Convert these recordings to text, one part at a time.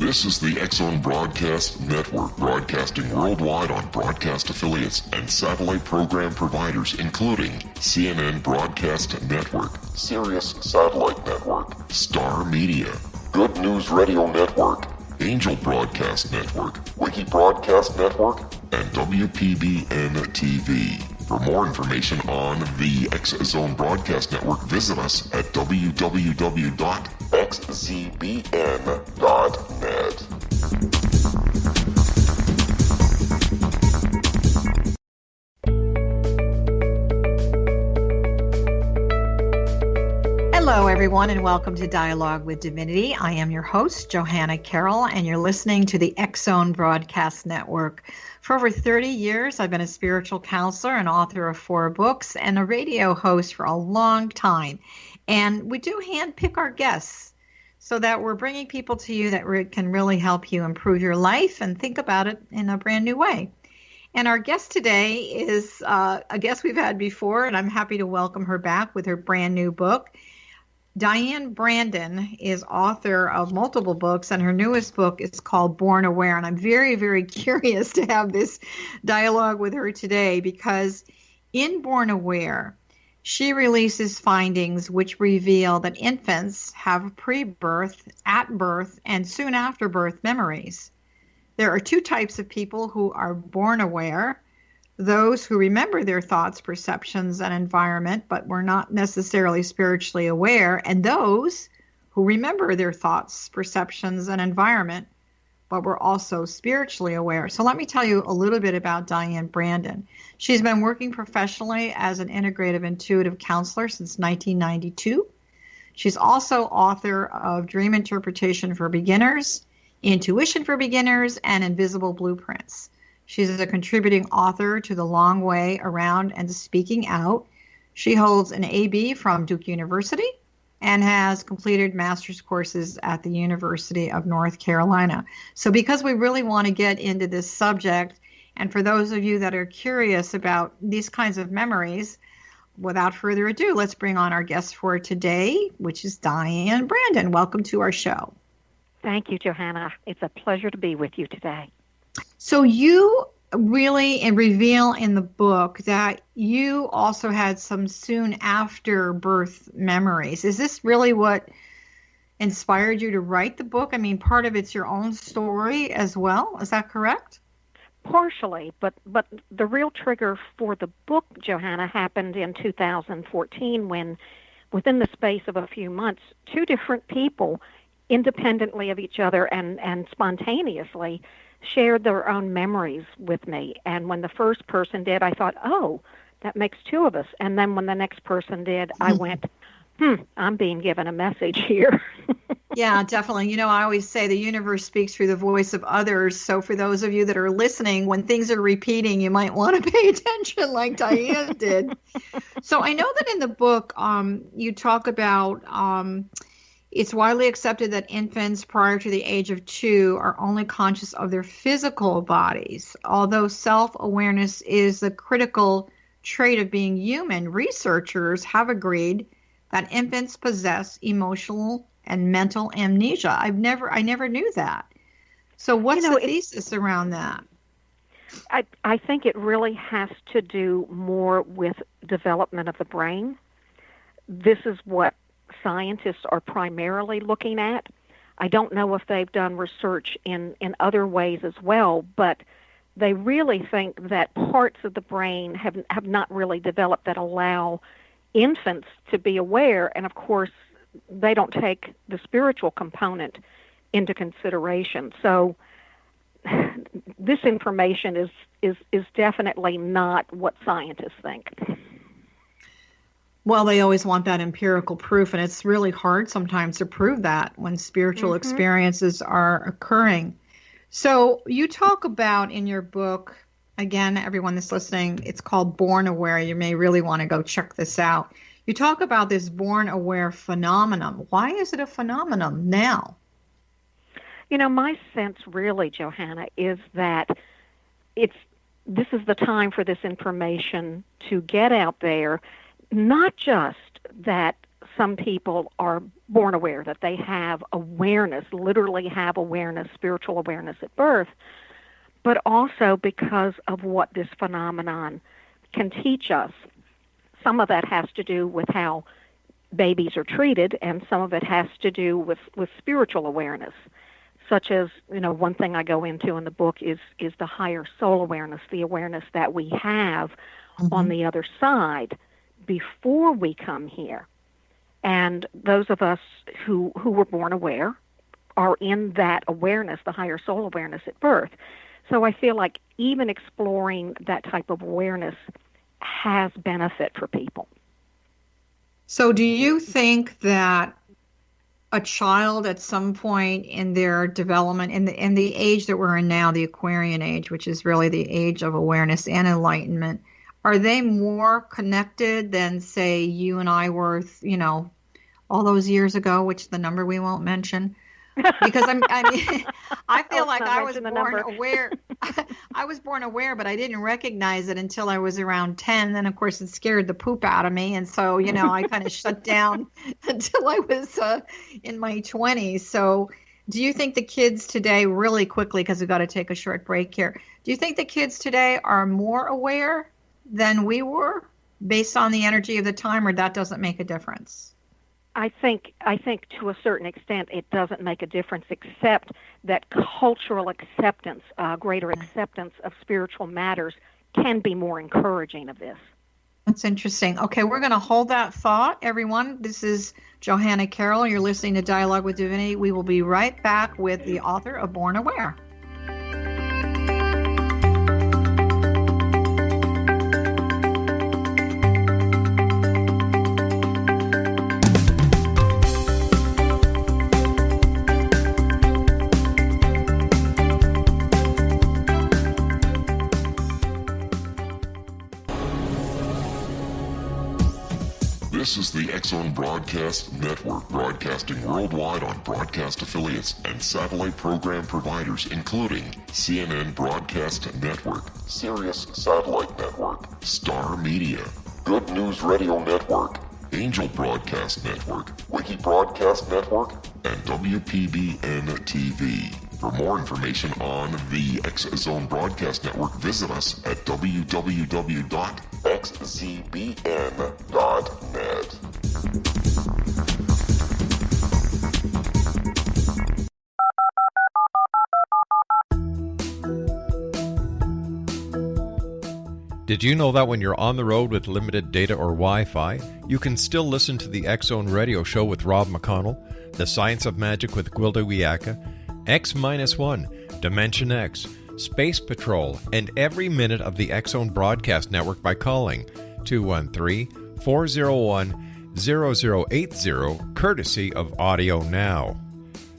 This is the X-Zone Broadcast Network, broadcasting worldwide on broadcast affiliates and satellite program providers, including CNN Broadcast Network, Sirius Satellite Network, Star Media, Good News Radio Network, Angel Broadcast Network, Wiki Broadcast Network, and WPBN TV. For more information on the X-Zone Broadcast Network, visit us at www.xzbn.net. Hello, everyone, and welcome to Dialogue with Divinity. I am your host, Johanna Carroll, and you're listening to the X-Zone Broadcast Network. For over 30 years, I've been a spiritual counselor and author of 4 books and a radio host for a long time. And we do handpick our guests so that we're bringing people to you that can really help you improve your life and think about it in a brand new way. And our guest today is a guest we've had before, and I'm happy to welcome her back with her brand new book. Diane Brandon is author of multiple books, and her newest book is called Born Aware. And I'm very, very curious to have this dialogue with her today because in Born Aware, she releases findings which reveal that infants have pre-birth, at birth, and soon after birth memories. There are 2 types of people who are born aware: those who remember their thoughts, perceptions, and environment, but were not necessarily spiritually aware, and those who remember their thoughts, perceptions, and environment, but were also spiritually aware. So let me tell you a little bit about Diane Brandon. She's been working professionally as an Integrative Intuitive Counselor since 1992. She's also author of Dream Interpretation for Beginners, Intuition for Beginners, and Invisible Blueprints. She's a contributing author to The Long Way Around and Speaking Out. She holds an AB from Duke University and has completed master's courses at the University of North Carolina. So because we really want to get into this subject, and for those of you that are curious about these kinds of memories, without further ado, let's bring on our guest for today, which is Diane Brandon. Welcome to our show. Thank you, Johanna. It's a pleasure to be with you today. So you really reveal in the book that you also had some soon after birth memories. Is this really what inspired you to write the book? I mean, part of it's your own story as well. Is that correct? Partially, but the real trigger for the book, Johanna, happened in 2014 when, within the space of a few months, 2 different people, independently of each other and spontaneously, shared their own memories with me. And when the first person did, I thought, oh, that makes 2 of us. And then when the next person did, I went, I'm being given a message here. Yeah, definitely. You know, I always say the universe speaks through the voice of others. So for those of you that are listening, when things are repeating, you might want to pay attention like Diane did. So I know that in the book, you talk about it's widely accepted that infants prior to the age of 2 are only conscious of their physical bodies. Although self-awareness is a critical trait of being human, researchers have agreed that infants possess emotional and mental amnesia. I never knew that. So what's the thesis around that? I think it really has to do more with development of the brain. This is what scientists are primarily looking at. I don't know if they've done research in other ways as well, but they really think that parts of the brain have not really developed that allow infants to be aware. And of course, they don't take the spiritual component into consideration. So this information is definitely not what scientists think. Well, they always want that empirical proof, and it's really hard sometimes to prove that when spiritual experiences are occurring. So you talk about in your book, again, everyone that's listening, it's called Born Aware. You may really want to go check this out. You talk about this born aware phenomenon. Why is it a phenomenon now? You know, my sense really, Johanna, is that this is the time for this information to get out there. Not just that some people are born aware, that they have awareness, literally have awareness, spiritual awareness at birth, but also because of what this phenomenon can teach us. Some of that has to do with how babies are treated, and some of it has to do with spiritual awareness, such as, one thing I go into in the book is the higher soul awareness, the awareness that we have on the other side before we come here. And those of us who were born aware are in that awareness, the higher soul awareness at birth. So I feel like even exploring that type of awareness has benefit for people. So do you think that a child at some point in their development, in the age that we're in now, the Aquarian age, which is really the age of awareness and enlightenment, are they more connected than, say, you and I were, all those years ago, which the number we won't mention? Because I feel like I was born aware. I was born aware, but I didn't recognize it until I was around 10. Then, of course, it scared the poop out of me. And so, I kind of shut down until I was in my 20s. So do you think the kids today, really quickly, because we've got to take a short break here, do you think the kids today are more aware than we were based on the energy of the time, or that doesn't make a difference? I think to a certain extent it doesn't make a difference, except that cultural acceptance, greater acceptance of spiritual matters can be more encouraging of this. That's interesting. Okay, we're going to hold that thought, everyone. This is Johanna Carroll. You're listening to Dialogue with Divinity. We will be right back with the author of Born Aware. This is the X-Zone Broadcast Network, broadcasting worldwide on broadcast affiliates and satellite program providers, including CNN Broadcast Network, Sirius Satellite Network, Star Media, Good News Radio Network, Angel Broadcast Network, Wiki Broadcast Network, and WPBN TV. For more information on the X-Zone Broadcast Network, visit us at www.xzbn.net. Did you know that when you're on the road with limited data or Wi-Fi, you can still listen to the X-Zone Radio Show with Rob McConnell, The Science of Magic with Gwilda Wiyaka, X-1, Dimension X, Space Patrol, and every minute of the X-Zone Broadcast Network by calling 213-401-0080, courtesy of Audio Now.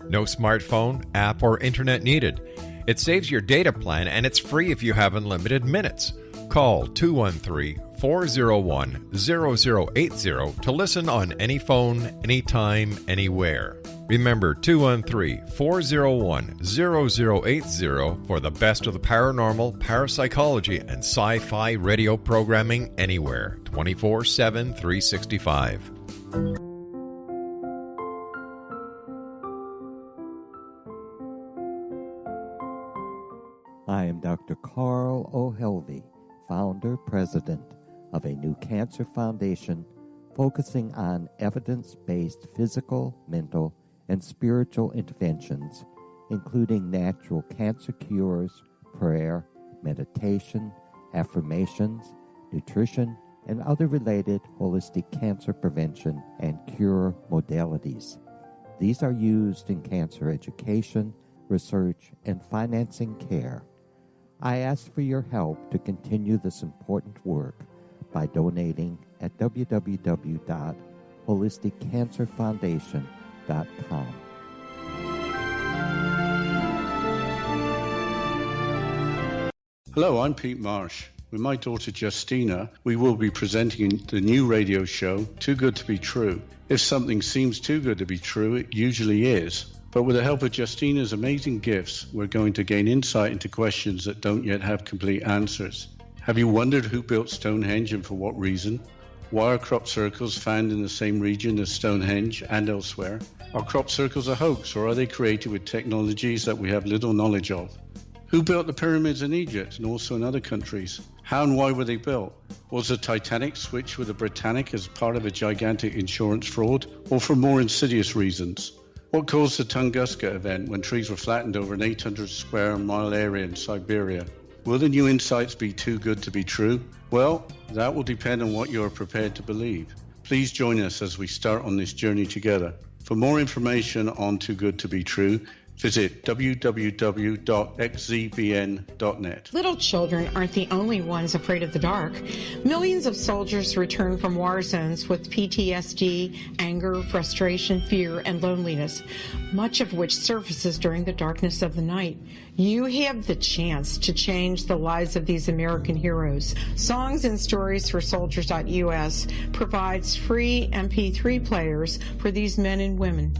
No smartphone, app, or internet needed. It saves your data plan, and it's free if you have unlimited minutes. Call 213-401-0080 to listen on any phone, anytime, anywhere. Remember 213-401-0080 for the best of the paranormal, parapsychology, and sci-fi radio programming anywhere, 24/7, 365. I am Dr. Carl O'Helvey, founder, president of a new cancer foundation focusing on evidence-based physical, mental, and spiritual interventions, including natural cancer cures, prayer, meditation, affirmations, nutrition, and other related holistic cancer prevention and cure modalities. These are used in cancer education, research, and financing care. I ask for your help to continue this important work by donating at www.holisticcancerfoundation.com. Hello, I'm Pete Marsh. With my daughter Justina, we will be presenting the new radio show, Too Good to Be True. If something seems too good to be true, it usually is. But with the help of Justina's amazing gifts, we're going to gain insight into questions that don't yet have complete answers. Have you wondered who built Stonehenge and for what reason? Why are crop circles found in the same region as Stonehenge and elsewhere? Are crop circles a hoax, or are they created with technologies that we have little knowledge of? Who built the pyramids in Egypt and also in other countries? How and why were they built? Was the Titanic switched with the Britannic as part of a gigantic insurance fraud, or for more insidious reasons? What caused the Tunguska event when trees were flattened over an 800 square mile area in Siberia? Will the new insights be too good to be true? Well, that will depend on what you are prepared to believe. Please join us as we start on this journey together. For more information on Too Good to Be True, visit www.xzbn.net. Little children aren't the only ones afraid of the dark. Millions of soldiers return from war zones with PTSD, anger, frustration, fear, and loneliness, much of which surfaces during the darkness of the night. You have the chance to change the lives of these American heroes. Songs and Stories for Soldiers.us provides free MP3 players for these men and women.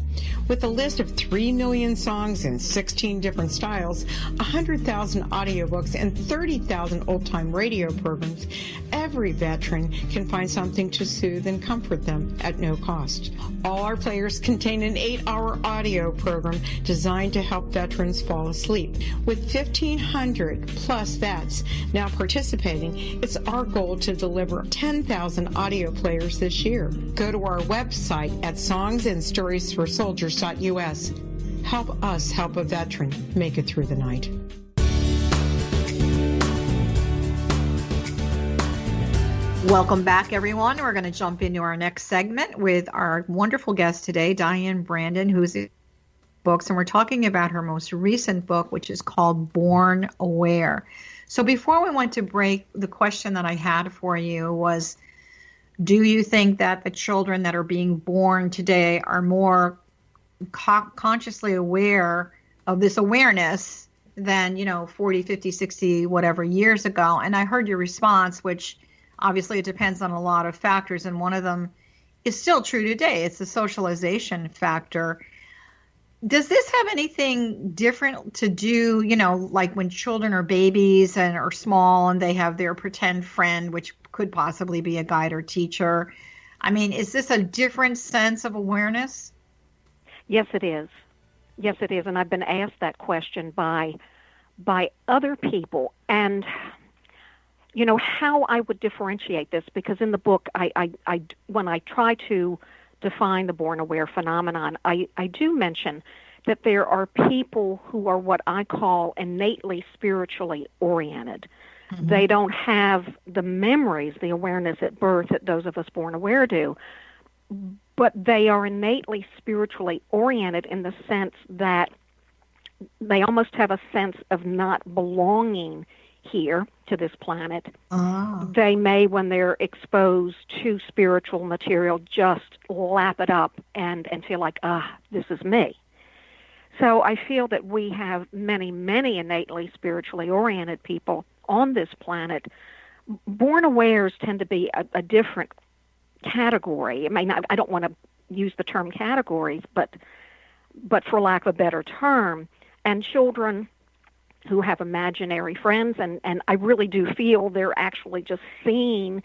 With a list of 3 million songs in 16 different styles, 100,000 audiobooks, and 30,000 old-time radio programs, every veteran can find something to soothe and comfort them at no cost. All our players contain an 8-hour audio program designed to help veterans fall asleep. With 1,500 plus vets now participating, it's our goal to deliver 10,000 audio players this year. Go to our website at songsandstoriesforsoldiers.us. Help us help a veteran make it through the night. Welcome back, everyone. We're going to jump into our next segment with our wonderful guest today, Diane Brandon, who's in books, and we're talking about her most recent book, which is called Born Aware. So before we went to break, the question that I had for you was, do you think that the children that are being born today are more consciously aware of this awareness than, 40, 50, 60, whatever years ago? And I heard your response, which obviously it depends on a lot of factors, and one of them is still true today. It's the socialization factor. Does this have anything different to do, like when children are babies and are small and they have their pretend friend, which could possibly be a guide or teacher? I mean, is this a different sense of awareness? Yes, it is. Yes, it is. And I've been asked that question by other people. And, how I would differentiate this, because in the book, I when I try to define the born aware phenomenon, I do mention that there are people who are what I call innately spiritually oriented. Mm-hmm. They don't have the memories, the awareness at birth that those of us born aware do, but they are innately spiritually oriented in the sense that they almost have a sense of not belonging here to this planet. Oh. They may, when they're exposed to spiritual material, just lap it up and feel like, this is me. So I feel that we have many, many innately spiritually oriented people on this planet. Born awares tend to be a different category. I mean, I don't want to use the term categories, but for lack of a better term, and children who have imaginary friends, and I really do feel they're actually just seeing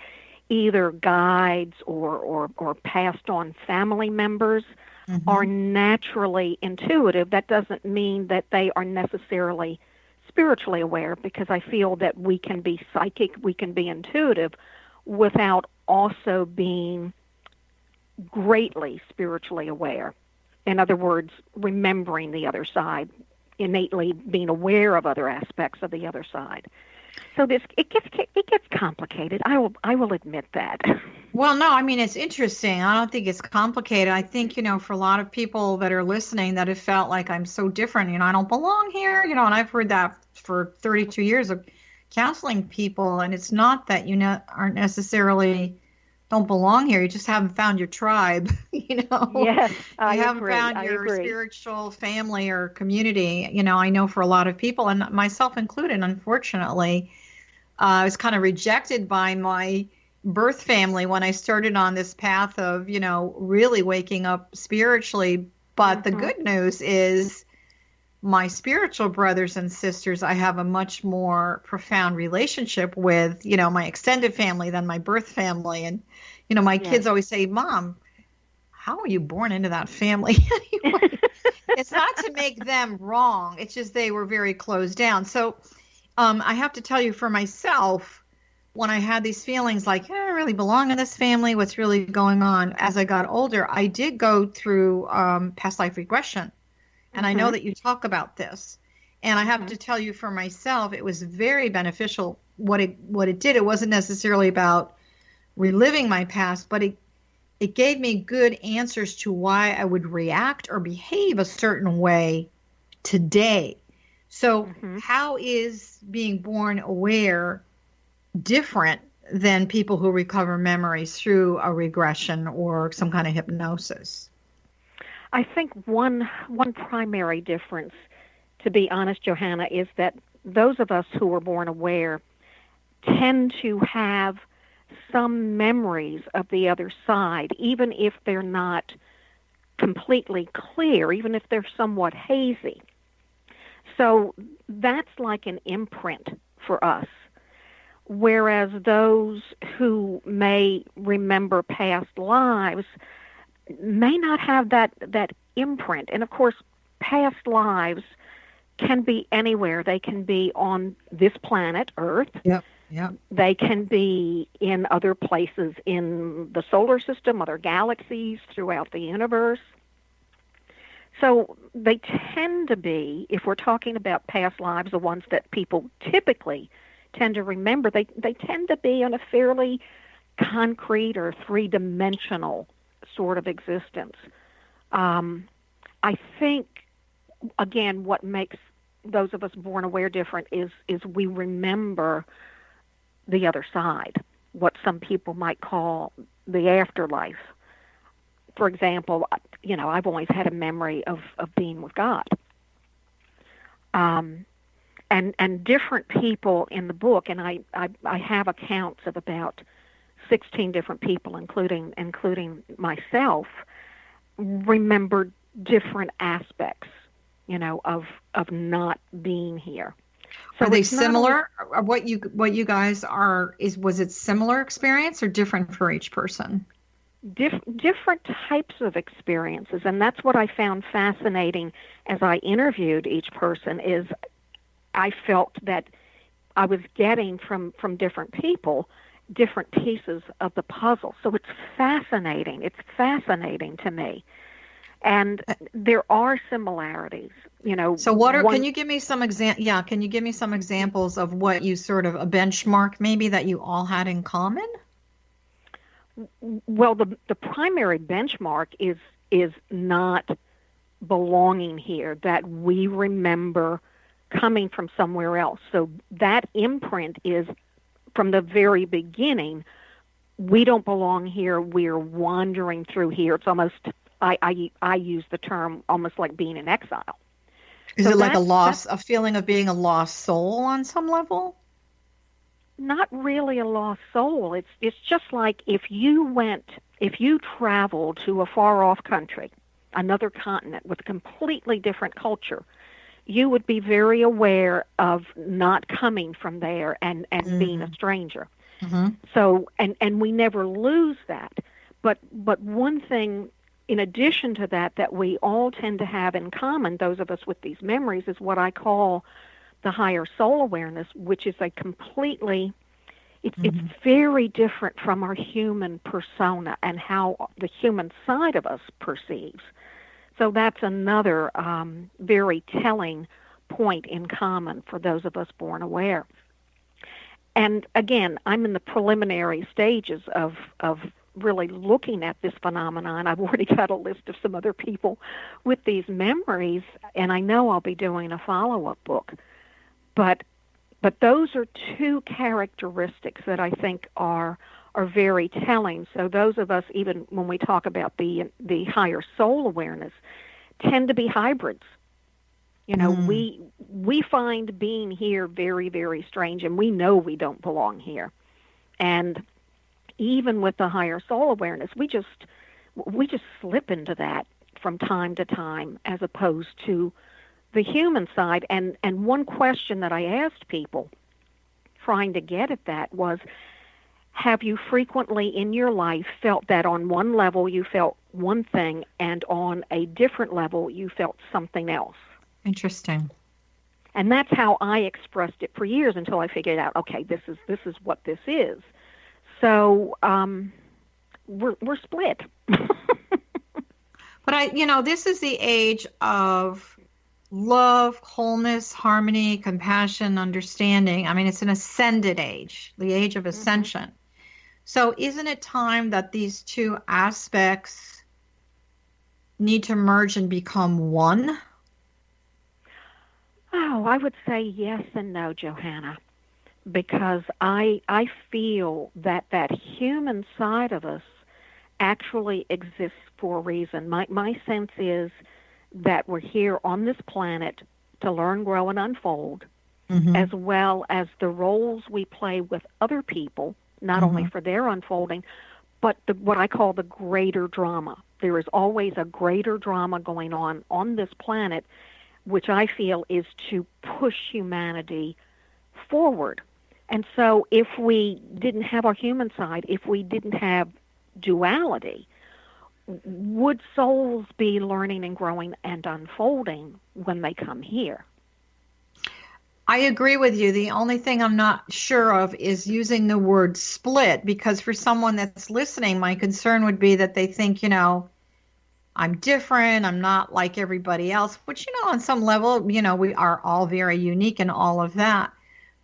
either guides or passed on family members, mm-hmm. are naturally intuitive. That doesn't mean that they are necessarily spiritually aware, because I feel that we can be psychic, we can be intuitive without also being greatly spiritually aware. In other words, remembering the other side, innately being aware of other aspects of the other side. So it gets complicated. I will admit that. Well, no, I mean, it's interesting. I don't think it's complicated. I think, for a lot of people that are listening that have felt like I'm so different, I don't belong here, and I've heard that for 32 years of counseling people, and it's not that you aren't necessarily don't belong here. You just haven't found your tribe, Yes, I you haven't agree. found your spiritual family or community. I know for a lot of people, and myself included, unfortunately, I was kind of rejected by my birth family when I started on this path of, really waking up spiritually. But mm-hmm. the good news is my spiritual brothers and sisters, I have a much more profound relationship with, my extended family than my birth family. And, My Yes. kids always say, Mom, how were you born into that family? Anyway, it's not to make them wrong. It's just they were very closed down. So I have to tell you for myself, when I had these feelings like, I don't really belong in this family, what's really going on? As I got older, I did go through past life regression. And I know that you talk about this. And I have to tell you for myself, it was very beneficial what it did. It wasn't necessarily about reliving my past, but it gave me good answers to why I would react or behave a certain way today. So how is being born aware different than people who recover memories through a regression or some kind of hypnosis? I think one primary difference, to be honest, Johanna, is that those of us who are born aware tend to have some memories of the other side, even if they're not completely clear, even if they're somewhat hazy. So that's like an imprint for us. Whereas those who may remember past lives may not have that imprint. And of course, past lives can be anywhere. They can be on this planet, Earth. Yep. They can be in other places in the solar system, other galaxies throughout the universe. So they tend to be, if we're talking about past lives, the ones that people typically tend to remember, they tend to be on a fairly concrete or three-dimensional sort of existence. I think, again, what makes those of us born aware different is we remember the other side, what some people might call the afterlife. For example, I've always had a memory of being with God. And different people in the book, and I have accounts of about 16 different people, including myself, remembered different aspects, of not being here. So are they similar? What you guys are was it similar experience or different for each person? Different types of experiences, and that's what I found fascinating as I interviewed each person. Is I felt that I was getting from different people different pieces of the puzzle. So it's fascinating. It's fascinating to me. And there are similarities, So can you give me some can you give me some examples of what you sort of a benchmark maybe that you all had in common? Well, the primary benchmark is not belonging here, that we remember coming from somewhere else. So that imprint is from the very beginning, we don't belong here, we're wandering through here. It's almost, I use the term almost like being in exile. Is it like a feeling of being a lost soul on some level? Not really a lost soul. It's just like if you traveled to a far off country, another continent with a completely different culture, you would be very aware of not coming from there and being a stranger. Mm-hmm. So, and we never lose that. But one thing, in addition to that we all tend to have in common, those of us with these memories, is what I call the higher soul awareness, which is a completely, it's very different from our human persona and how the human side of us perceives. So that's another very telling point in common for those of us born aware. And again, I'm in the preliminary stages of really looking at this phenomenon. I've already got a list of some other people with these memories, and I know I'll be doing a follow-up book. But those are two characteristics that I think are very telling. So those of us, even when we talk about the higher soul awareness, tend to be hybrids. We find being here very, very strange, and we know we don't belong here. And even with the higher soul awareness, we just slip into that from time to time, as opposed to the human side. And one question that I asked people trying to get at that was, have you frequently in your life felt that on one level you felt one thing and on a different level you felt something else? Interesting. And that's how I expressed it for years until I figured out, okay, this is what this is. So we're split. But this is the age of love, wholeness, harmony, compassion, understanding. I mean, it's an ascended age, the age of ascension. So isn't it time that these two aspects need to merge and become one? Oh, I would say yes and no, Johanna, because I feel that human side of us actually exists for a reason. My sense is that we're here on this planet to learn, grow, and unfold, as well as the roles we play with other people, not only for their unfolding, but what I call the greater drama. There is always a greater drama going on this planet, which I feel is to push humanity forward. And so if we didn't have our human side, if we didn't have duality, would souls be learning and growing and unfolding when they come here? I agree with you. The only thing I'm not sure of is using the word split, because for someone that's listening, my concern would be that they think, I'm different, I'm not like everybody else, which, on some level, we are all very unique and all of that.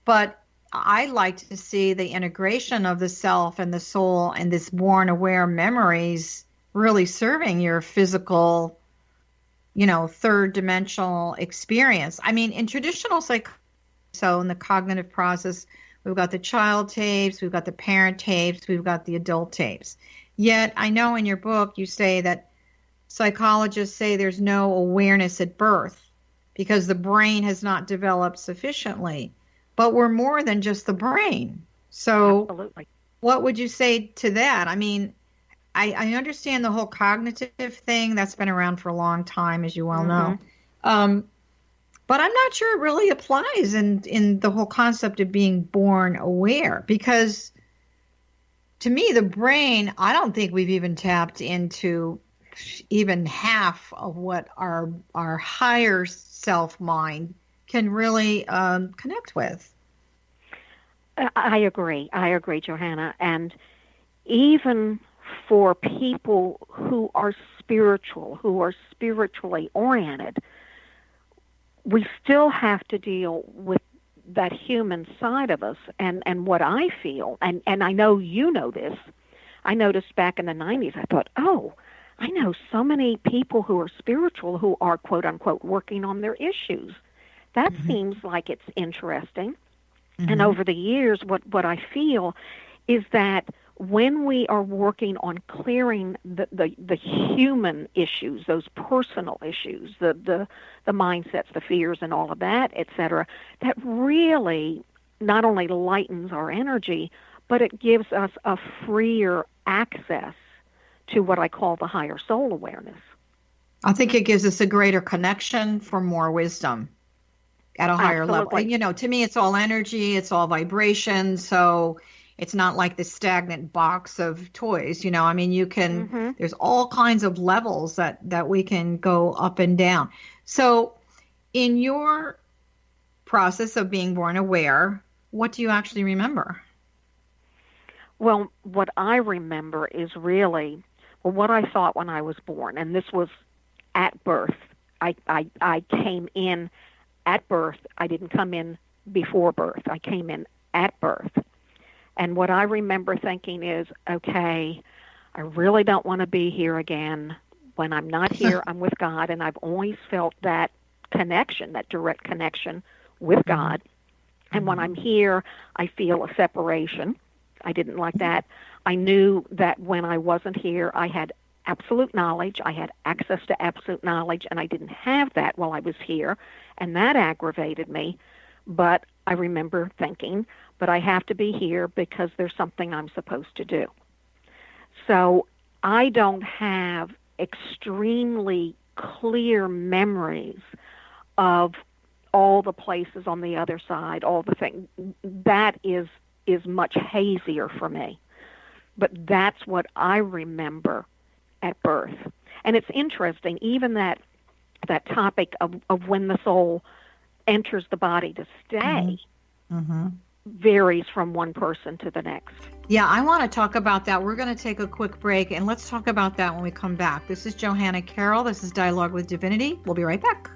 But I like to see the integration of the self and the soul and this born aware memories really serving your physical, third dimensional experience. I mean, in traditional psychology, so in the cognitive process, we've got the child tapes, we've got the parent tapes, we've got the adult tapes. Yet I know in your book you say that psychologists say there's no awareness at birth because the brain has not developed sufficiently. But we're more than just the brain. So absolutely. What would you say to that? I mean, I understand the whole cognitive thing. That's been around for a long time, as you well know. But I'm not sure it really applies in the whole concept of being born aware, because to me, the brain, I don't think we've even tapped into even half of what our higher self mind can really connect with. I agree, Johanna. And even for people who are spiritual, who are spiritually oriented, we still have to deal with that human side of us. And what I feel, and I know you know this, I noticed back in the 90s, I thought, I know so many people who are spiritual who are, quote unquote, working on their issues. That seems like it's interesting. And over the years, what I feel is that when we are working on clearing the human issues, those personal issues, the mindsets, the fears, and all of that, et cetera, that really not only lightens our energy, but it gives us a freer access to what I call the higher soul awareness. I think it gives us a greater connection for more wisdom at a higher level. And, to me, it's all energy, it's all vibration. So it's not like the stagnant box of toys. I mean, you can, there's all kinds of levels that we can go up and down. So in your process of being born aware, what do you actually remember? Well, what I remember is really what I thought when I was born, and this was at birth. I came in at birth. I didn't come in before birth. I came in at birth. And what I remember thinking is, okay, I really don't want to be here again. When I'm not here, I'm with God, and I've always felt that connection, that direct connection with God. And when I'm here, I feel a separation. I didn't like that. I knew that when I wasn't here, I had absolute knowledge. I had access to absolute knowledge, and I didn't have that while I was here, and that aggravated me. But I remember thinking, but I have to be here because there's something I'm supposed to do. So I don't have extremely clear memories of all the places on the other side, all the things. That is is much hazier for me. But that's what I remember at birth. And it's interesting, even that topic of when the soul enters the body to stay varies from one person to the next. Yeah, I want to talk about that. We're going to take a quick break, and let's talk about that when we come back. This is Johanna Carroll. This is Dialogue with Divinity. We'll be right back.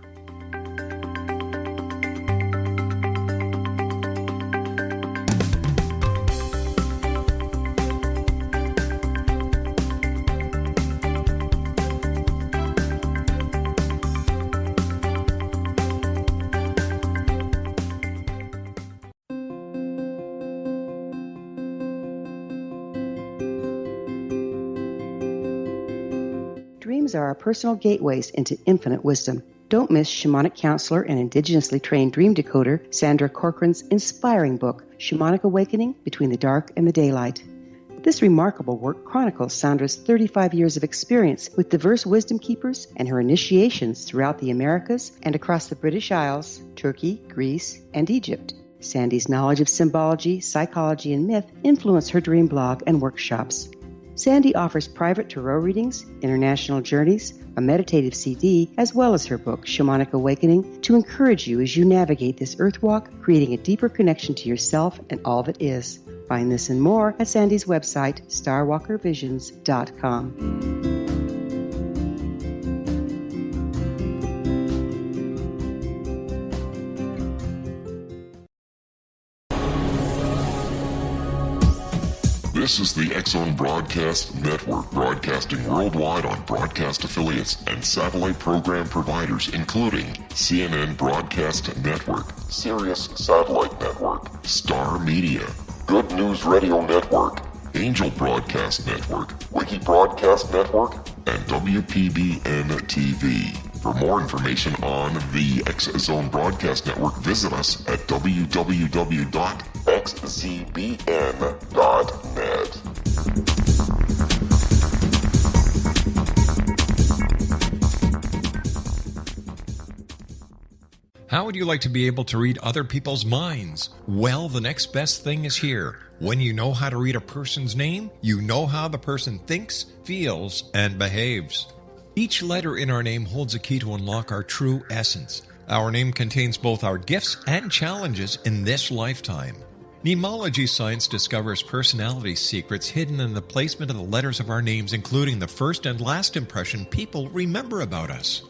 Dreams are our personal gateways into infinite wisdom. Don't miss shamanic counselor and indigenously trained dream decoder Sandra Corcoran's inspiring book, Shamanic Awakening Between the Dark and the Daylight. This remarkable work chronicles Sandra's 35 years of experience with diverse wisdom keepers and her initiations throughout the Americas and across the British Isles, Turkey, Greece, and Egypt. Sandy's knowledge of symbology, psychology, and myth influenced her dream blog and workshops. Sandy offers private tarot readings, international journeys, a meditative CD, as well as her book, Shamanic Awakening, to encourage you as you navigate this earth walk, creating a deeper connection to yourself and all that is. Find this and more at Sandy's website, starwalkervisions.com. This is the X-Zone Broadcast Network, broadcasting worldwide on broadcast affiliates and satellite program providers, including CNN Broadcast Network, Sirius Satellite Network, Star Media, Good News Radio Network, Angel Broadcast Network, Wiki Broadcast Network, and WPBN TV. For more information on the X-Zone Broadcast Network, visit us at www.xzbn.net. How would you like to be able to read other people's minds? Well, the next best thing is here. When you know how to read a person's name, you know how the person thinks, feels, and behaves. Each letter in our name holds a key to unlock our true essence. Our name contains both our gifts and challenges in this lifetime. Mnemology science discovers personality secrets hidden in the placement of the letters of our names, including the first and last impression people remember about us.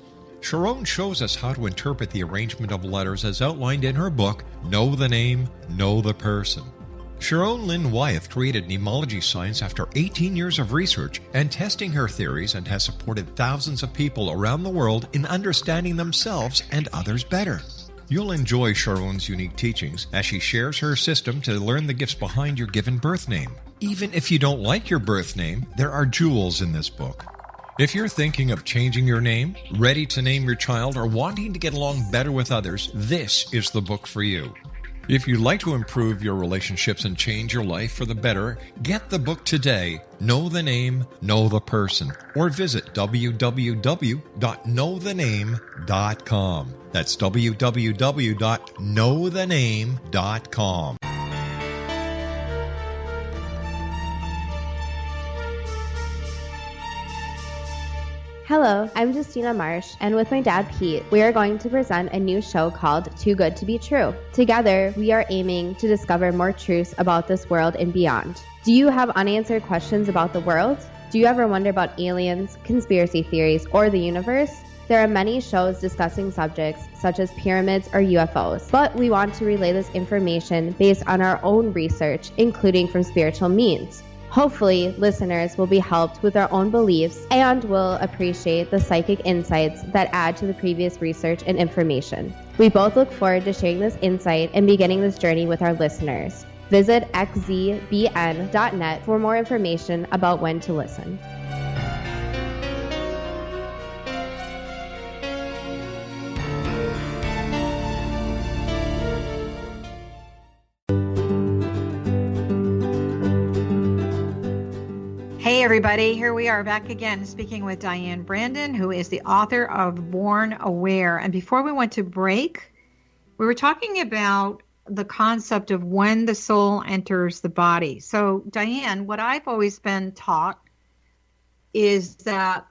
Sharon shows us how to interpret the arrangement of letters as outlined in her book, Know the Name, Know the Person. Sharon Lynn Wyeth created mnemology science after 18 years of research and testing her theories, and has supported thousands of people around the world in understanding themselves and others better. You'll enjoy Sharon's unique teachings as she shares her system to learn the gifts behind your given birth name. Even if you don't like your birth name, there are jewels in this book. If you're thinking of changing your name, ready to name your child, or wanting to get along better with others, this is the book for you. If you'd like to improve your relationships and change your life for the better, get the book today, Know the Name, Know the Person, or visit www.knowthename.com. That's www.knowthename.com. Hello, I'm Justina Marsh, and with my dad Pete, we are going to present a new show called Too Good to Be True. Together, we are aiming to discover more truths about this world and beyond. Do you have unanswered questions about the world? Do you ever wonder about aliens, conspiracy theories, or the universe? There are many shows discussing subjects such as pyramids or UFOs, but we want to relay this information based on our own research, including from spiritual means. Hopefully, listeners will be helped with their own beliefs and will appreciate the psychic insights that add to the previous research and information. We both look forward to sharing this insight and beginning this journey with our listeners. Visit xzbn.net for more information about when to listen. Hey everybody, here we are back again speaking with Diane Brandon, who is the author of Born Aware. And before we went to break, we were talking about the concept of when the soul enters the body. So, Diane, what I've always been taught is that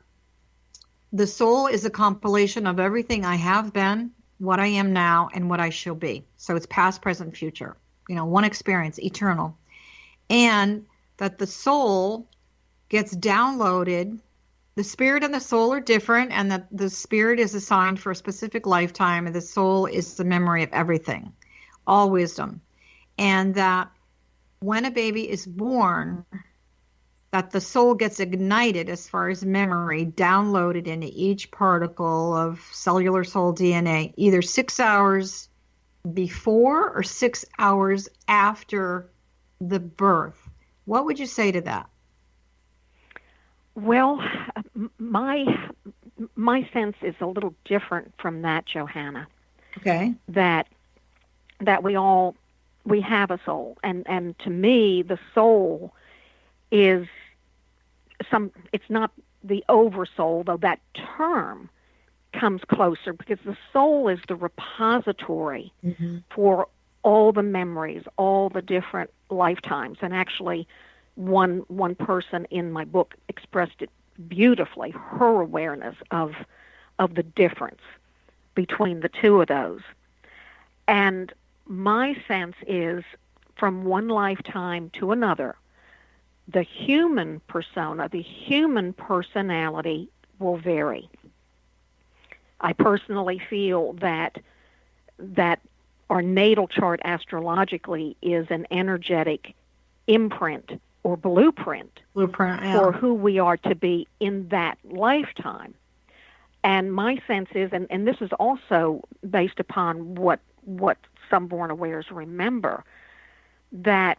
the soul is a compilation of everything I have been, what I am now, and what I shall be. So it's past, present, future. One experience, eternal. And that the soul gets downloaded. The spirit and the soul are different, and that the spirit is assigned for a specific lifetime, and the soul is the memory of everything, all wisdom. And that when a baby is born, that the soul gets ignited as far as memory, downloaded into each particle of cellular soul DNA, either 6 hours before or 6 hours after the birth. What would you say to that? Well, my sense is a little different from that, Johanna. Okay. That we have a soul, and to me, the soul is it's not the oversoul, though that term comes closer, because the soul is the repository for all the memories, all the different lifetimes. And actually, one person in my book expressed it beautifully, her awareness of the difference between the two of those. And my sense is, from one lifetime to another, the human persona, the human personality will vary. I personally feel that our natal chart astrologically is an energetic imprint or blueprint for who we are to be in that lifetime. And my sense is, and this is also based upon what some born awares remember, that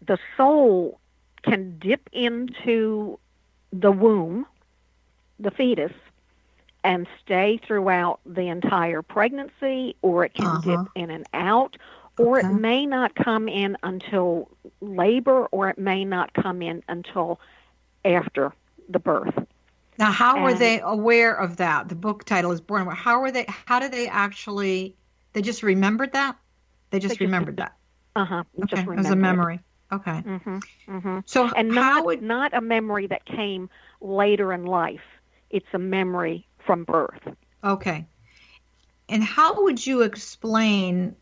the soul can dip into the womb, the fetus, and stay throughout the entire pregnancy, or it can dip in and out, or it may not come in until labor, or it may not come in until after the birth. Now, how were they aware of that? The book title is Born Aware. How did they actually, they just remembered that? They just remembered that? Okay, it was a memory. Okay. So and not a memory that came later in life. It's a memory from birth. Okay. And how would you explain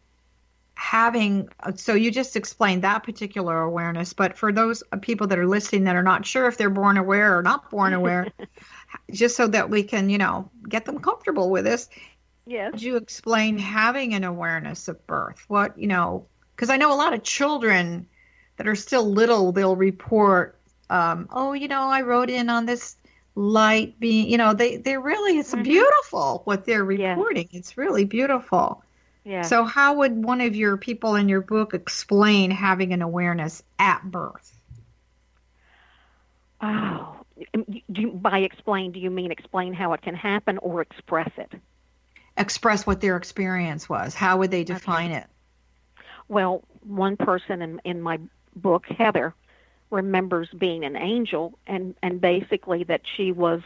having, so you just explained that particular awareness, but for those people that are listening that are not sure if they're born aware or not born aware, just so that we can, get them comfortable with this. Yes. Would you explain having an awareness of birth? What, because I know a lot of children that are still little, they'll report, I wrote in on this light being, they really, it's beautiful what they're reporting. Yeah. It's really beautiful. Yeah. So how would one of your people in your book explain having an awareness at birth? Oh, by explain, do you mean explain how it can happen or express it? Express what their experience was. How would they define it? Well, one person in my book, Heather, remembers being an angel, and basically that she was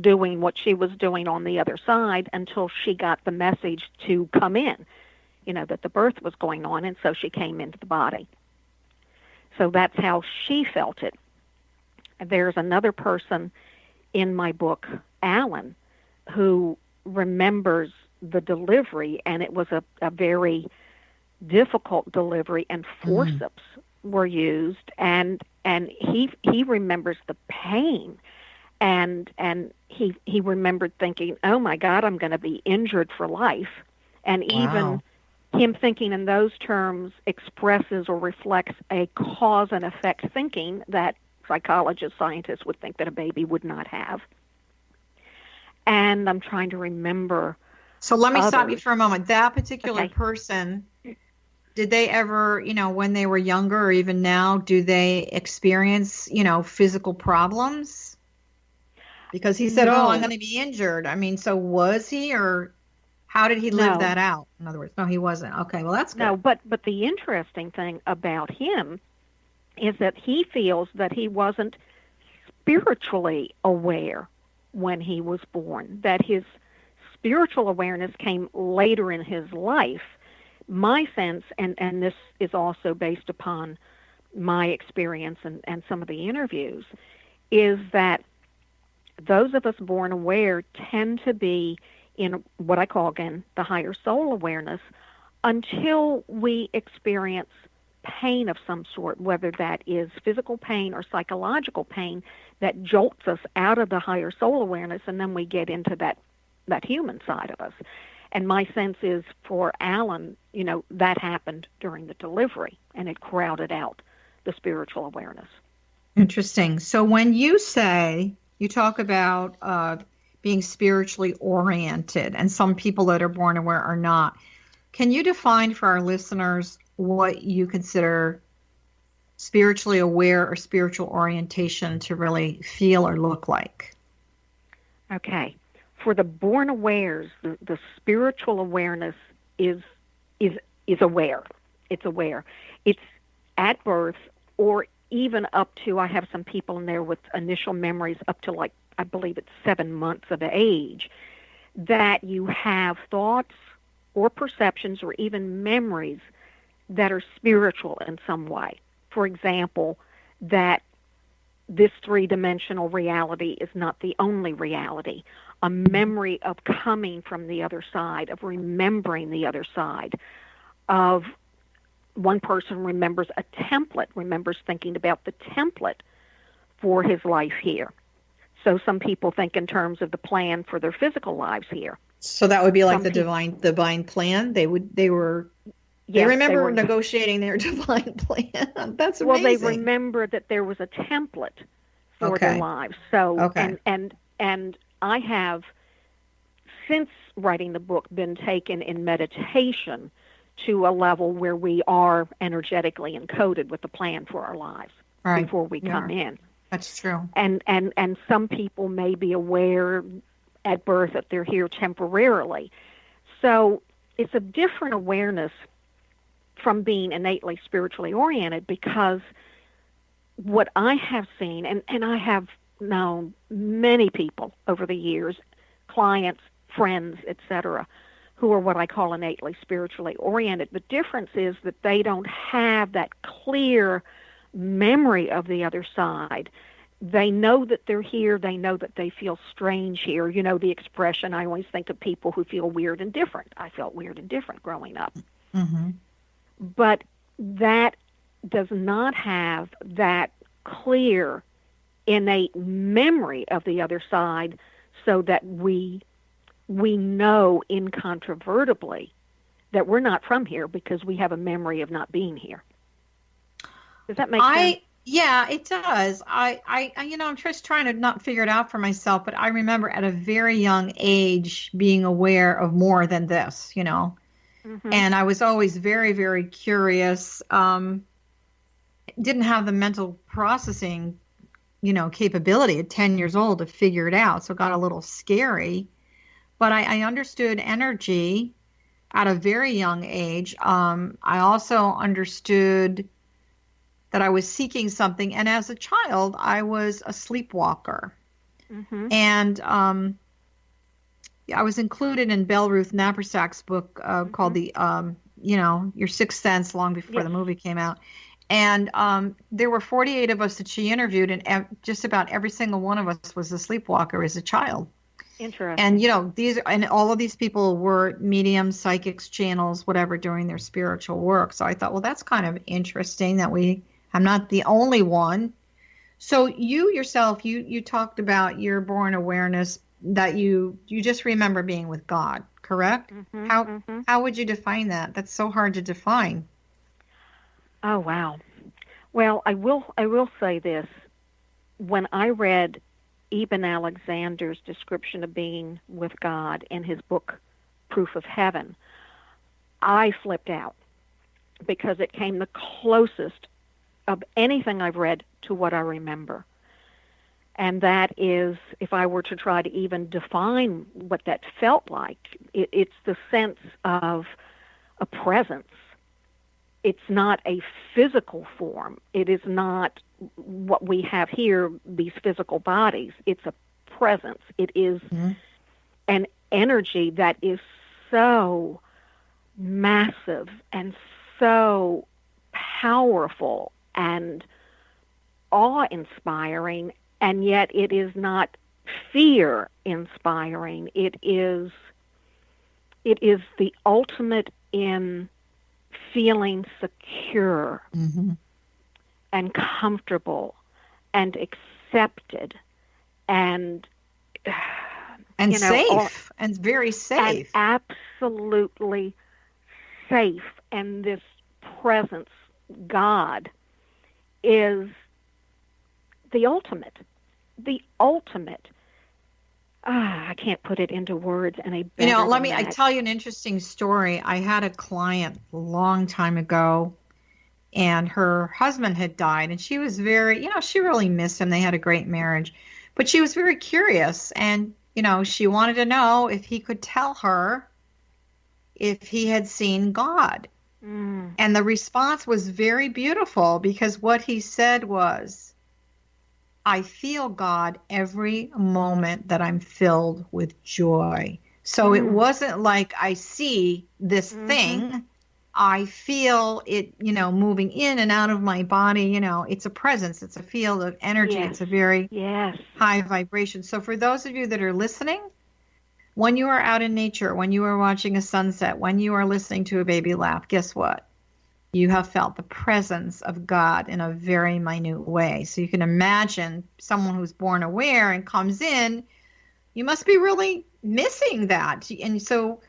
doing what she was doing on the other side until she got the message to come in, that the birth was going on, and so she came into the body. So that's how she felt it. There's another person in my book, Alan, who remembers the delivery, and it was a very difficult delivery, and forceps were used, and he remembers the pain, and he remembered thinking, oh my God, I'm going to be injured for life. And even him thinking in those terms expresses or reflects a cause and effect thinking that psychologists, scientists would think that a baby would not have. And I'm trying to remember. So let me stop you for a moment. That particular person, did they ever, when they were younger or even now, do they experience, physical problems? Because he said, I'm going to be injured. I mean, so was he, or how did he live that out? In other words, no, he wasn't. Okay, well, that's good. No, but the interesting thing about him is that he feels that he wasn't spiritually aware when he was born, that his spiritual awareness came later in his life, My sense, and this is also based upon my experience and some of the interviews, is that those of us born aware tend to be in what I call, again, the higher soul awareness until we experience pain of some sort, whether that is physical pain or psychological pain that jolts us out of the higher soul awareness, and then we get into that human side of us. And my sense is for Alan, that happened during the delivery, and it crowded out the spiritual awareness. Interesting. So when you talk about being spiritually oriented, and some people that are born aware are not, can you define for our listeners what you consider spiritually aware or spiritual orientation to really feel or look like? Okay. For the born awares, the spiritual awareness is aware. It's aware. It's at birth, or even up to, I have some people in there with initial memories up to, I believe it's 7 months of age, that you have thoughts or perceptions or even memories that are spiritual in some way. For example, that this three-dimensional reality is not the only reality. A memory of coming from the other side, of remembering the other side, of one person remembers a template, remembers thinking about the template for his life here. So some people think in terms of the plan for their physical lives here. So that would be like the divine plan. They remember negotiating their divine plan. That's amazing. Well, they remember that there was a template for their lives. So and I have, since writing the book, been taken in meditation to a level where we are energetically encoded with the plan for our lives before we come in. That's true. And some people may be aware at birth that they're here temporarily. So it's a different awareness from being innately spiritually oriented, because what I have seen, and I have known many people over the years, clients, friends, etc., who are what I call innately spiritually oriented. The difference is that they don't have that clear memory of the other side. They know that they're here. They know that they feel strange here. You know the expression, I always think of people who feel weird and different. I felt weird and different growing up. Mm-hmm. But that does not have that clear, innate memory of the other side, so that we know incontrovertibly that we're not from here because we have a memory of not being here. Does that make sense? Yeah, it does. I'm just trying to not figure it out for myself, but I remember at a very young age being aware of more than this, Mm-hmm. And I was always very, very curious. Didn't have the mental processing, capability at 10 years old to figure it out. So it got a little scary. But I understood energy at a very young age. I also understood that I was seeking something. And as a child, I was a sleepwalker. Mm-hmm. And I was included in Bell Ruth Naparsak's book called Your Sixth Sense, long before the movie came out. And there were 48 of us that she interviewed, and just about every single one of us was a sleepwalker as a child. Interesting. And all of these people were mediums, psychics, channels, whatever, doing their spiritual work. So I thought, well, that's kind of interesting that I'm not the only one. So you yourself, you talked about your born awareness that you just remember being with God, correct? Mm-hmm, how would you define that? That's so hard to define. Oh, wow. Well, I will say this. When I read Eben Alexander's description of being with God in his book, Proof of Heaven, I flipped out because it came the closest of anything I've read to what I remember. And that is, if I were to try to even define what that felt like, it's the sense of a presence. It's not a physical form. It is not what we have here, these physical bodies. It's a presence. It is an energy that is so massive and so powerful and awe-inspiring, and yet it is not fear-inspiring. It is the ultimate in feeling secure and comfortable and accepted and safe and very safe. And absolutely safe. And this presence, God, is the ultimate. The ultimate. I can't put it into words any better. I tell you an interesting story. I had a client a long time ago, and her husband had died, and she was very, she really missed him. They had a great marriage, but she was very curious, and, she wanted to know if he could tell her if he had seen God. And the response was very beautiful, because what he said was, I feel God every moment that I'm filled with joy. So it wasn't like I see this thing. I feel it, moving in and out of my body. It's a presence. It's a field of energy. Yes. It's a very high vibration. So for those of you that are listening, when you are out in nature, when you are watching a sunset, when you are listening to a baby laugh, guess what? You have felt the presence of God in a very minute way. So you can imagine someone who's born aware and comes in, you must be really missing that. And so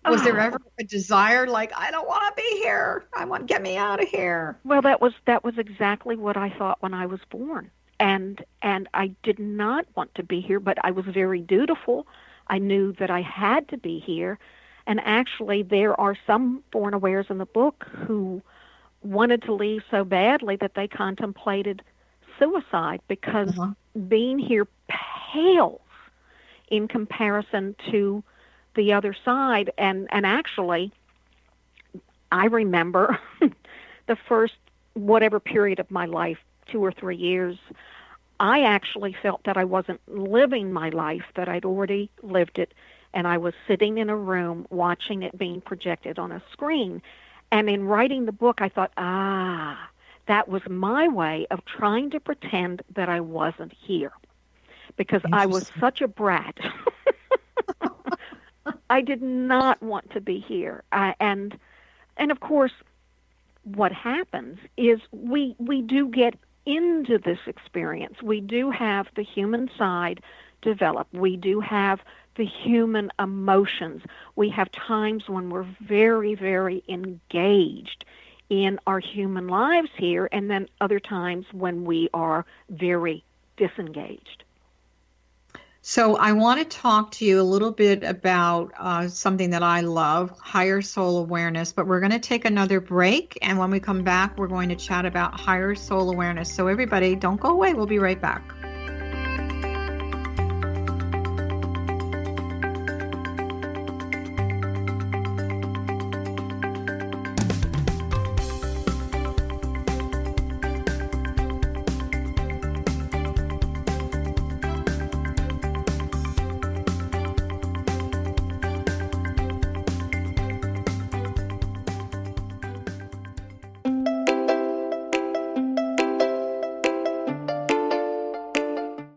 was there ever a desire like, I don't want to be here. Get me out of here. Well, that was exactly what I thought when I was born. And I did not want to be here, but I was very dutiful. I knew that I had to be here. And actually, there are some born awares in the book who wanted to leave so badly that they contemplated suicide, because being here pales in comparison to the other side. And actually, I remember the first whatever period of my life, 2 or 3 years, I actually felt that I wasn't living my life, that I'd already lived it, and I was sitting in a room watching it being projected on a screen. And in writing the book, I thought, that was my way of trying to pretend that I wasn't here, because I was such a brat. I did not want to be here. And of course, what happens is we do get into this experience. We do have the human side develop. We do have the human emotions. We have times when we're very, very engaged in our human lives here, and then other times when we are very disengaged. So I want to talk to you a little bit about something that I love, higher soul awareness, but we're going to take another break, and when we come back, we're going to chat about higher soul awareness. So everybody, don't go away. We'll be right back.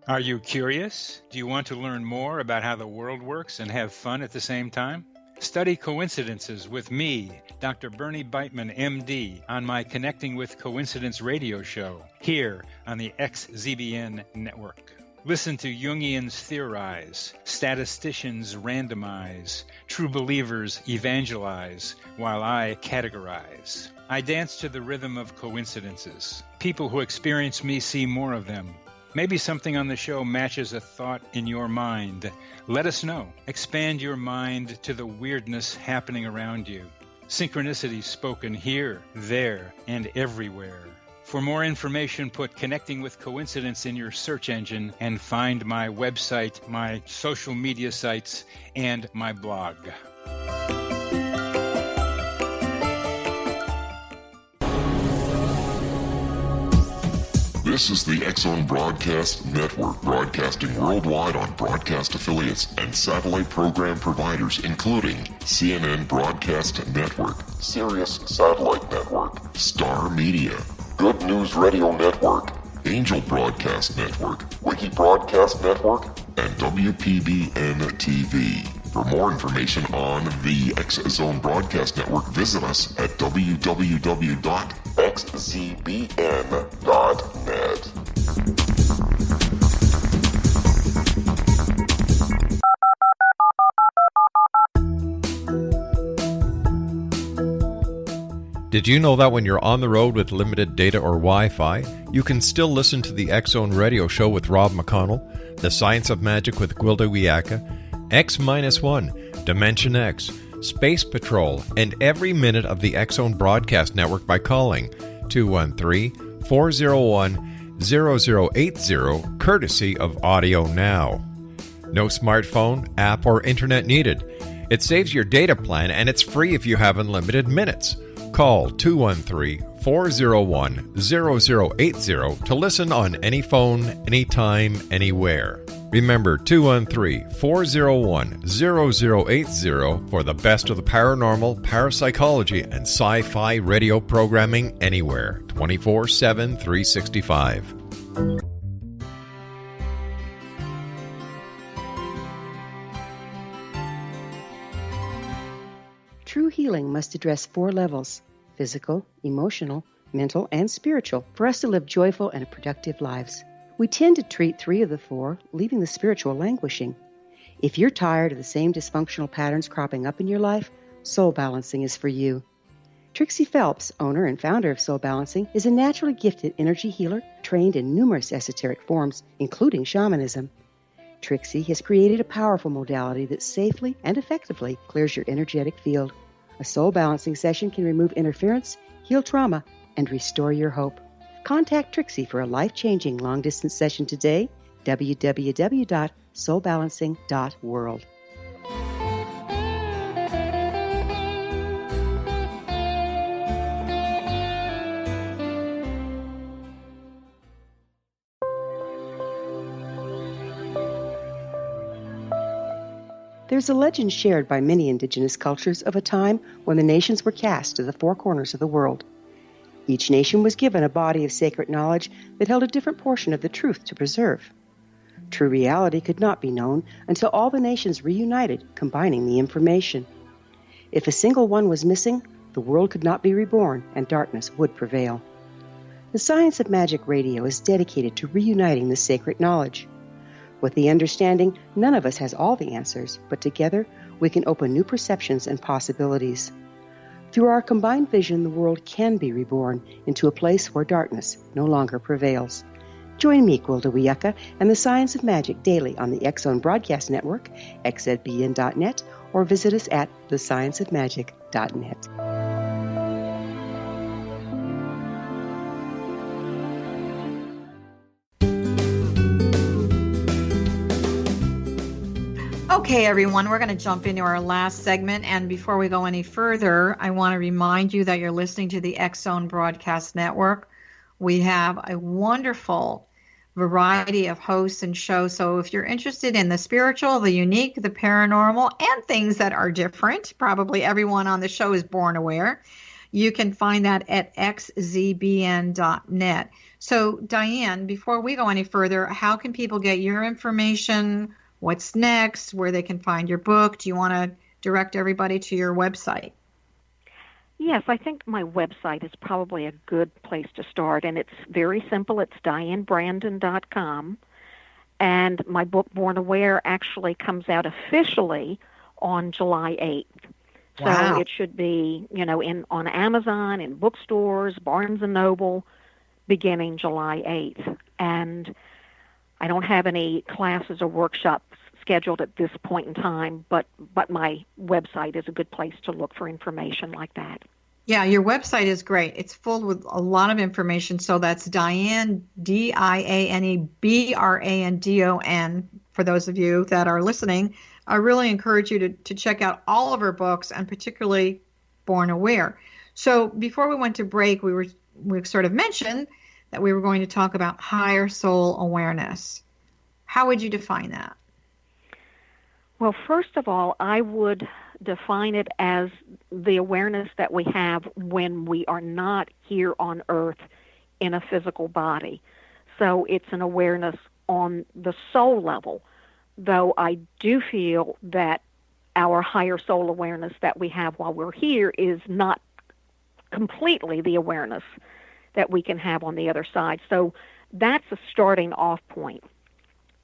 Are you curious? Do you want to learn more about how the world works and have fun at the same time? Study coincidences with me, Dr. Bernie Beitman, MD, on my Connecting with Coincidence radio show, here on the XZBN network. Listen to Jungians theorize, statisticians randomize, true believers evangelize, while I categorize. I dance to the rhythm of coincidences. People who experience me see more of them. Maybe something on the show matches a thought in your mind. Let us know. Expand your mind to the weirdness happening around you. Synchronicity spoken here, there, and everywhere. For more information, put Connecting with Coincidence in your search engine and find my website, my social media sites, and my blog. This is the X-Zone Broadcast Network, broadcasting worldwide on broadcast affiliates and satellite program providers, including CNN Broadcast Network, Sirius Satellite Network, Star Media, Good News Radio Network, Angel Broadcast Network, Wiki Broadcast Network, and WPBN TV. For more information on the X-Zone Broadcast Network, visit us at www.xzbn.net. Did you know that when you're on the road with limited data or Wi-Fi, you can still listen to the X-Zone Radio Show with Rob McConnell, The Science of Magic with Gwilda Wiyaka, X-1, Dimension X, Space Patrol, and every minute of the X-Zone Broadcast Network by calling 213-401-0080, courtesy of Audio Now. No smartphone, app, or internet needed. It saves your data plan, and it's free if you have unlimited minutes. Call 213-401-0080 to listen on any phone, anytime, anywhere. Remember, 213-401-0080 for the best of the paranormal, parapsychology, and sci-fi radio programming anywhere, 24/7, 365. True healing must address 4 levels: physical, emotional, mental, and spiritual, for us to live joyful and productive lives. We tend to treat 3 of the 4, leaving the spiritual languishing. If you're tired of the same dysfunctional patterns cropping up in your life, Soul Balancing is for you. Trixie Phelps, owner and founder of Soul Balancing, is a naturally gifted energy healer trained in numerous esoteric forms, including shamanism. Trixie has created a powerful modality that safely and effectively clears your energetic field. A Soul Balancing session can remove interference, heal trauma, and restore your hope. Contact Trixie for a life-changing long-distance session today, www.soulbalancing.world. There's a legend shared by many indigenous cultures of a time when the nations were cast to the 4 corners of the world. Each nation was given a body of sacred knowledge that held a different portion of the truth to preserve. True reality could not be known until all the nations reunited, combining the information. If a single one was missing, the world could not be reborn and darkness would prevail. The Science of Magic Radio is dedicated to reuniting the sacred knowledge. With the understanding, none of us has all the answers, but together we can open new perceptions and possibilities. Through our combined vision, the world can be reborn into a place where darkness no longer prevails. Join me, Gwilda Wiyaka, and the Science of Magic daily on the X-Zone Broadcast Network, xzbn.net, or visit us at thescienceofmagic.net. Okay, everyone, we're going to jump into our last segment. And before we go any further, I want to remind you that you're listening to the X-Zone Broadcast Network. We have a wonderful variety of hosts and shows. So if you're interested in the spiritual, the unique, the paranormal, and things that are different, probably everyone on the show is born aware, you can find that at xzbn.net. So, Diane, before we go any further, how can people get your information? What's next, where they can find your book? Do you want to direct everybody to your website? Yes, I think my website is probably a good place to start, and it's very simple. It's DianeBrandon.com, and my book, Born Aware, actually comes out officially on July 8th. Wow. So it should be, on Amazon, in bookstores, Barnes & Noble, beginning July 8th. And I don't have any classes or workshops scheduled at this point in time, but my website is a good place to look for information like that. Yeah, your website is great. It's full with a lot of information. So that's Diane, DianeBrandon, for those of you that are listening. I really encourage you to check out all of her books, and particularly Born Aware. So before we went to break, we sort of mentioned that we were going to talk about higher soul awareness. How would you define that? Well, first of all, I would define it as the awareness that we have when we are not here on Earth in a physical body. So it's an awareness on the soul level, though I do feel that our higher soul awareness that we have while we're here is not completely the awareness that we can have on the other side. So that's a starting off point.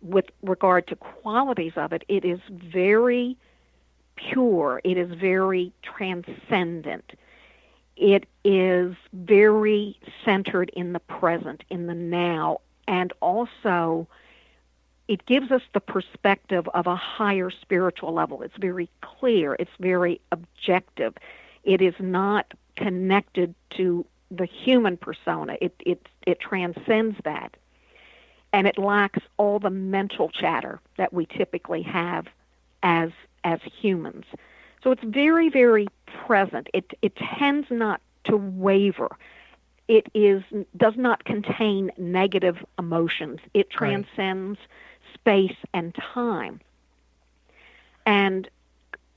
With regard to qualities of it, it is very pure. It is very transcendent. It is very centered in the present, in the now, and also it gives us the perspective of a higher spiritual level. It's very clear. It's very objective. It is not connected to the human persona. It transcends that. And it lacks all the mental chatter that we typically have as humans. So it's very, very present. It tends not to waver. It does not contain negative emotions. It transcends space and time. And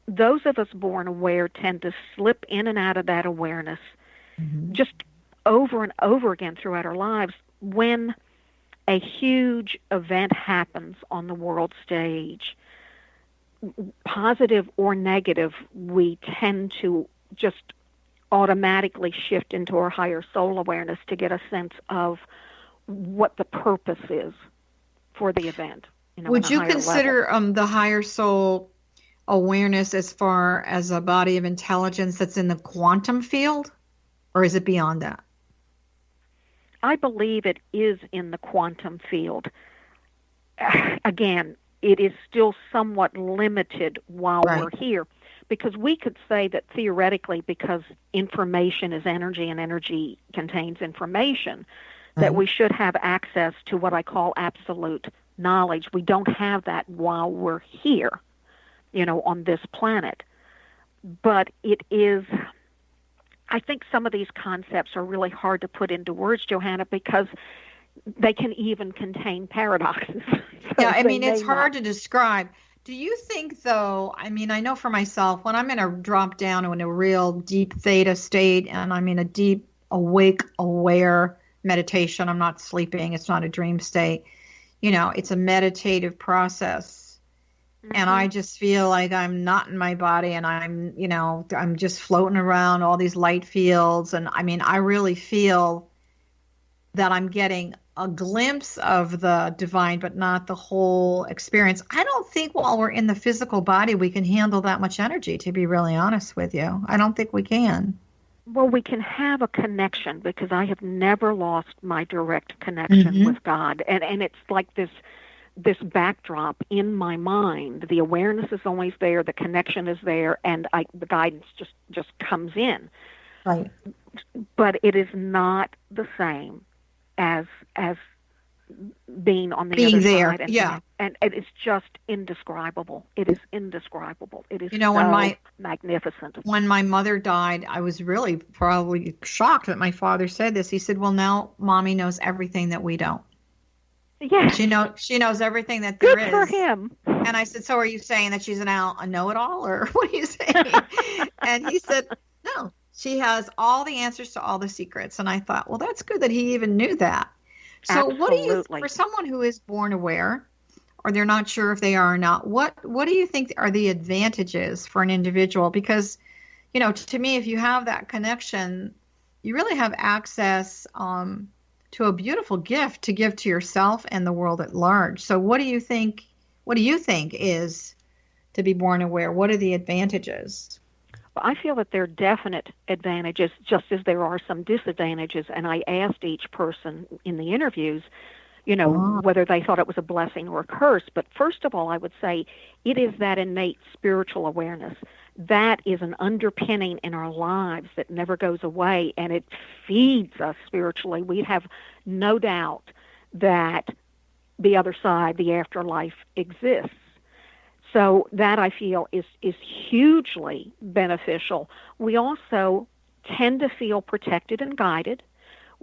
those of us born aware tend to slip in and out of that awareness just over and over again throughout our lives. When a huge event happens on the world stage, positive or negative, we tend to just automatically shift into our higher soul awareness to get a sense of what the purpose is for the event. Would you consider the higher soul awareness as far as a body of intelligence that's in the quantum field, or is it beyond that? I believe it is in the quantum field. Again, it is still somewhat limited while we're here, because we could say that theoretically, because information is energy and energy contains information, that we should have access to what I call absolute knowledge. We don't have that while we're here, on this planet. But it is, I think some of these concepts are really hard to put into words, Johanna, because they can even contain paradoxes. It's hard to describe. Do you think, though, I know for myself, when I'm in a drop down in a real deep theta state and I'm in a deep, awake, aware meditation, I'm not sleeping, it's not a dream state, it's a meditative process. And I just feel like I'm not in my body and I'm just floating around all these light fields. And I really feel that I'm getting a glimpse of the divine, but not the whole experience. I don't think while we're in the physical body, we can handle that much energy, to be really honest with you. I don't think we can. Well, we can have a connection, because I have never lost my direct connection with God. And it's like this backdrop in my mind. The awareness is always there, the connection is there, and the guidance just comes in. Right. But it is not the same as being on the other there. side. And it's just indescribable. It is indescribable. It is magnificent. When my mother died, I was really probably shocked that my father said this. He said, well, now Mommy knows everything that we don't. Yeah. She knows everything that there is. Good for him. And I said, so are you saying that she's a know-it-all, or what are you saying? And he said, no, she has all the answers to all the secrets. And I thought, well, that's good that he even knew that. So Absolutely. What do you, for someone who is born aware, or they're not sure if they are or not, what do you think are the advantages for an individual? Because, to me, if you have that connection, you really have access to a beautiful gift to give to yourself and the world at large. So what do you think is to be born aware? What are the advantages? Well, I feel that there are definite advantages, just as there are some disadvantages. And I asked each person in the interviews, whether they thought it was a blessing or a curse. But first of all, I would say it is that innate spiritual awareness. That is an underpinning in our lives that never goes away, and it feeds us spiritually. We have no doubt that the other side, the afterlife, exists. So that, I feel, is hugely beneficial. We also tend to feel protected and guided.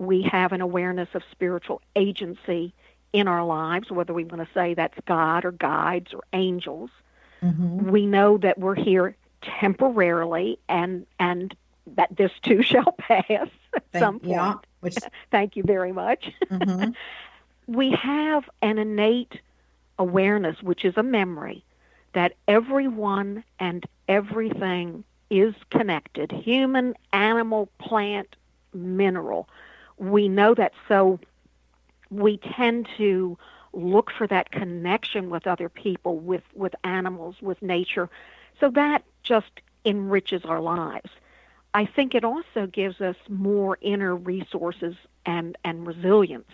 we have an awareness of spiritual agency in our lives, whether we want to say that's God or guides or angels. Mm-hmm. We know that we're here temporarily and that this too shall pass at some point. Yeah, Thank you very much. Mm-hmm. We have an innate awareness, which is a memory, that everyone and everything is connected, human, animal, plant, mineral. We know that, so we tend to look for that connection with other people, with animals, with nature. So that just enriches our lives. I think it also gives us more inner resources and resilience.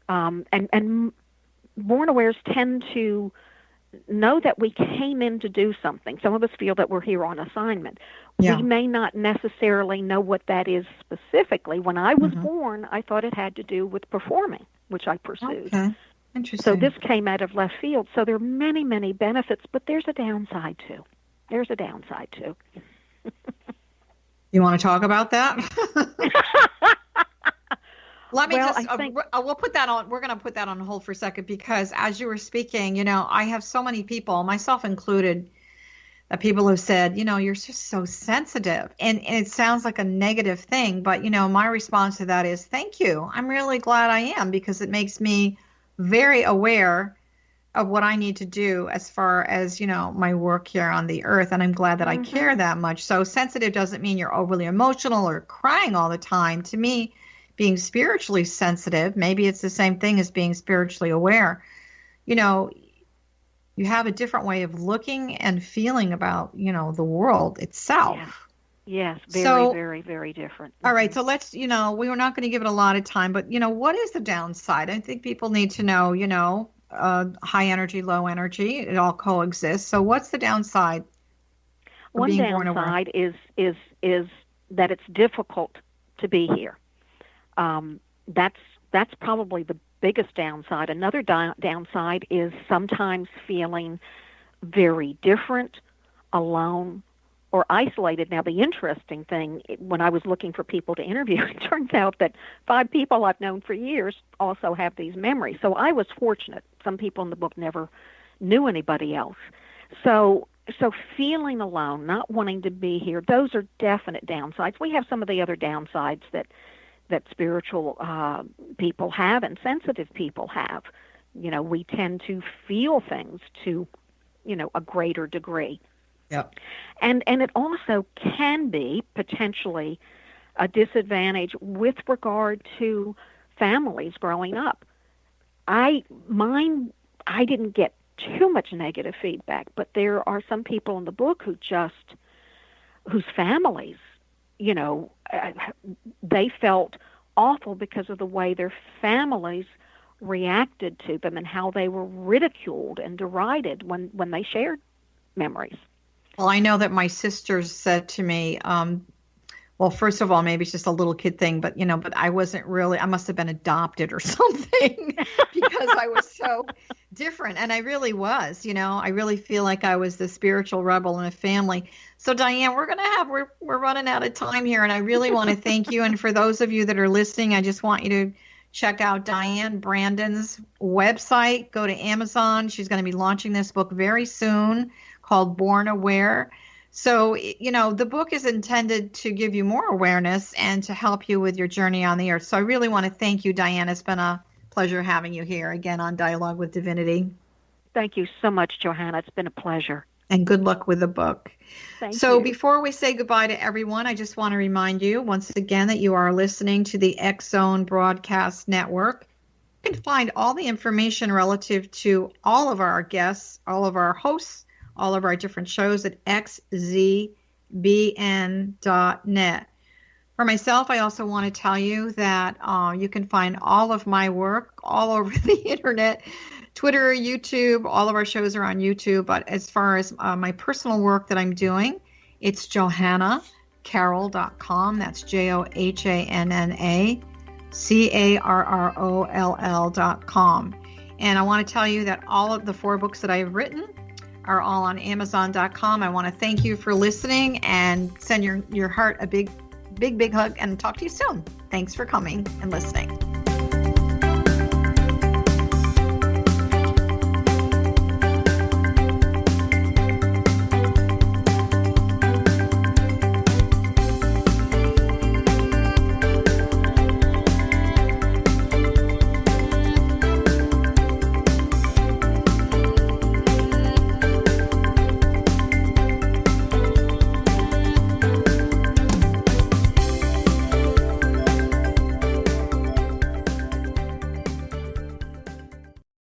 And born awares tend to know that we came in to do something. Some of us feel that we're here on assignment. Yeah. We may not necessarily know what that is specifically. When I was born, I thought it had to do with performing, which I pursued. Okay. Interesting. So this came out of left field. So there are many, many benefits, but there's a downside too. You want to talk about that? Let me Well, just, we'll put that on, we're going to put that on hold for a second, because as you were speaking, I have so many people, myself included, that people have said, you're just so sensitive. And it sounds like a negative thing, but, my response to that is, thank you. I'm really glad I am, because it makes me very aware of what I need to do as far as, my work here on the earth. And I'm glad that I care that much. So sensitive doesn't mean you're overly emotional or crying all the time. To me, being spiritually sensitive, maybe it's the same thing as being spiritually aware. You have a different way of looking and feeling about, the world itself. Yes, very, very different. All right, so let's, we were not going to give it a lot of time, but, what is the downside? I think people need to know, high energy, low energy, it all coexists. So what's the downside? One downside is that it's difficult to be here. That's probably the biggest downside. Another downside is sometimes feeling very different, alone, or isolated. Now, the interesting thing, when I was looking for people to interview, it turns out that 5 people I've known for years also have these memories. So I was fortunate. Some people in the book never knew anybody else. So feeling alone, not wanting to be here, those are definite downsides. We have some of the other downsides that spiritual people have and sensitive people have. We tend to feel things to, a greater degree. Yep. And it also can be potentially a disadvantage with regard to families growing up. I didn't get too much negative feedback, but there are some people in the book whose families, they felt awful because of the way their families reacted to them and how they were ridiculed and derided when they shared memories. Well, I know that my sisters said to me, well, first of all, maybe it's just a little kid thing, but, but I wasn't really, I must have been adopted or something because I was so different. And I really was, I really feel like I was the spiritual rebel in a family. So Diane, we're running out of time here, and I really want to thank you. And for those of you that are listening, I just want you to check out Diane Brandon's website. Go to Amazon. She's going to be launching this book very soon, called Born Aware. So, the book is intended to give you more awareness and to help you with your journey on the earth. So I really want to thank you, Diane. It's been a pleasure having you here again on Dialogue with Divinity. Thank you so much, Johanna. It's been a pleasure. And good luck with the book. Thank you. So before we say goodbye to everyone, I just want to remind you once again that you are listening to the X-Zone Broadcast Network. You can find all the information relative to all of our guests, all of our hosts, all of our different shows at xzbn.net. For myself, I also want to tell you that you can find all of my work all over the internet, Twitter, YouTube. All of our shows are on YouTube. But as far as my personal work that I'm doing, it's JohannaCarroll.com. That's JohannaCarroll.com. And I want to tell you that all of the 4 books that I've written are all on Amazon.com. I want to thank you for listening and send your heart a big big, big hug and talk to you soon. Thanks for coming and listening.